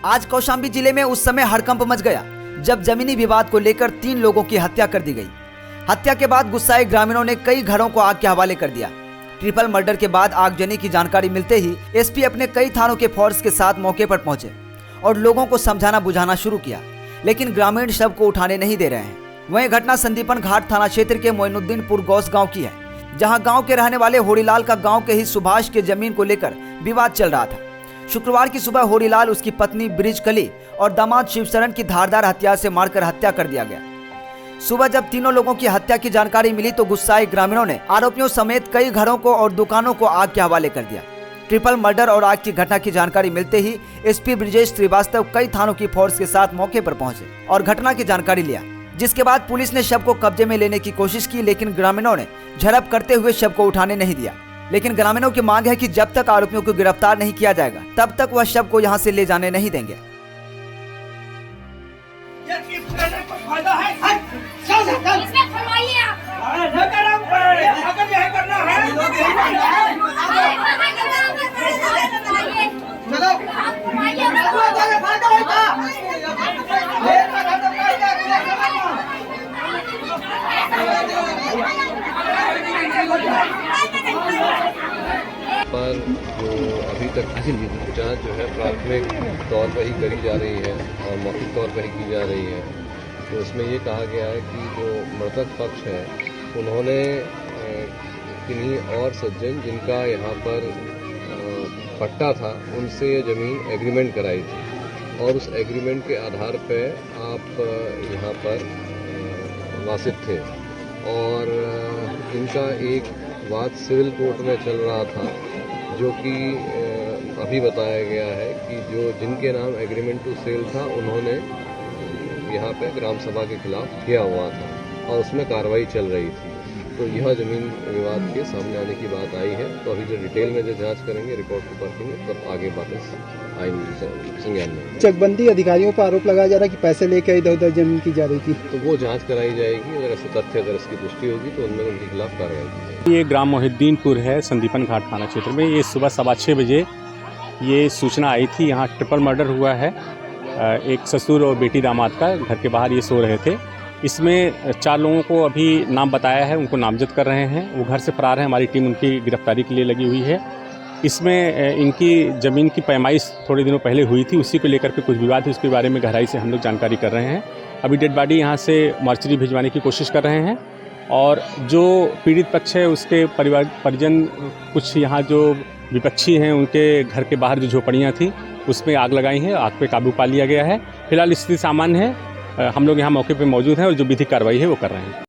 आज कौशाम्बी जिले में उस समय हड़कंप मच गया जब जमीनी विवाद को लेकर 3 लोगों की हत्या कर दी गई। हत्या के बाद गुस्साए ग्रामीणों ने कई घरों को आग के हवाले कर दिया। ट्रिपल मर्डर के बाद आगजनी की जानकारी मिलते ही एसपी अपने कई थानों के फोर्स के साथ मौके पर पहुंचे और लोगों को समझाना बुझाना शुरू किया, लेकिन ग्रामीण शव को उठाने नहीं दे रहे हैं। वहीं घटना संदीपन घाट थाना क्षेत्र के मोइनुद्दीनपुर गौस गांव की है, जहां गांव के रहने वाले होरीलाल का गांव के ही सुभाष के जमीन को लेकर विवाद चल रहा था। शुक्रवार की सुबह होरीलाल, उसकी पत्नी ब्रिज कली और दामाद शिवशरण की धारदार हथियार से मारकर हत्या कर दिया गया। सुबह जब तीनों लोगों की हत्या की जानकारी मिली तो गुस्साए ग्रामीणों ने आरोपियों समेत कई घरों को और दुकानों को आग के हवाले कर दिया। ट्रिपल मर्डर और आग की घटना की जानकारी मिलते ही एसपी ब्रिजेश श्रीवास्तव कई थानों की फोर्स के साथ मौके पर पहुंचे और घटना की जानकारी लिया, जिसके बाद पुलिस ने शव को कब्जे में लेने की कोशिश की, लेकिन ग्रामीणों ने झड़प करते हुए शव को उठाने नहीं दिया। लेकिन ग्रामीणों की मांग है कि जब तक आरोपियों को गिरफ्तार नहीं किया जाएगा तब तक वह शव को यहां से ले जाने नहीं देंगे। पर जो अभी तक की जांच जो है प्राथमिक तौर पर ही करी जा रही है और मौखिक तौर पर ही की जा रही है, तो इसमें ये कहा गया है कि जो मृतक पक्ष है उन्होंने किन्हीं और सज्जन जिनका यहाँ पर पट्टा था उनसे ये ज़मीन एग्रीमेंट कराई थी और उस एग्रीमेंट के आधार पर आप यहाँ पर वासित थे और इनका एक वाद सिविल कोर्ट में चल रहा था, जो कि अभी बताया गया है कि जो जिनके नाम एग्रीमेंट टू सेल था उन्होंने यहाँ पे ग्राम सभा के खिलाफ किया हुआ था और उसमें कार्रवाई चल रही थी। तो यह जमीन विवाद के सामने आने की बात आई है, तो अभी जो डिटेल में जो जांच करेंगे, रिकॉर्ड को परखेंगे, तब आगे बातें आएंगी संज्ञान में। चकबंदी अधिकारियों पर आरोप लगाया जा रहा है कि पैसे लेकर इधर उधर जमीन की जा रही थी, तो वो जांच कराई जाएगी। अगर ऐसे तथ्य अगर इसकी पुष्टि होगी तो उनमें उनके खिलाफ कार्रवाई की जाएगी। ये ग्राम मोहिद्दीनपुर है, संदीपन घाट थाना क्षेत्र में। ये सुबह 6:15 बजे ये सूचना आई थी, यहाँ ट्रिपल मर्डर हुआ है। एक ससुर और बेटी दामाद का घर के बाहर ये सो रहे थे। इसमें 4 लोगों को अभी नाम बताया है, उनको नामजद कर रहे हैं। वो घर से फरार है, हमारी टीम उनकी गिरफ्तारी के लिए लगी हुई है। इसमें इनकी ज़मीन की पैमाइश थोड़े दिनों पहले हुई थी, उसी को लेकर के कुछ विवाद है, उसके बारे में गहराई से हम लोग जानकारी कर रहे हैं। अभी डेड बॉडी यहाँ से मर्चरी भिजवाने की कोशिश कर रहे हैं और जो पीड़ित पक्ष है उसके परिजन कुछ यहाँ जो विपक्षी हैं उनके घर के बाहर जो झोपड़ियाँ थी उसमें आग लगाई है। आग पे काबू पा लिया गया है। फिलहाल स्थिति सामान्य है। हम लोग यहाँ मौके पे मौजूद हैं और जो विधिक कार्रवाई है वो कर रहे हैं।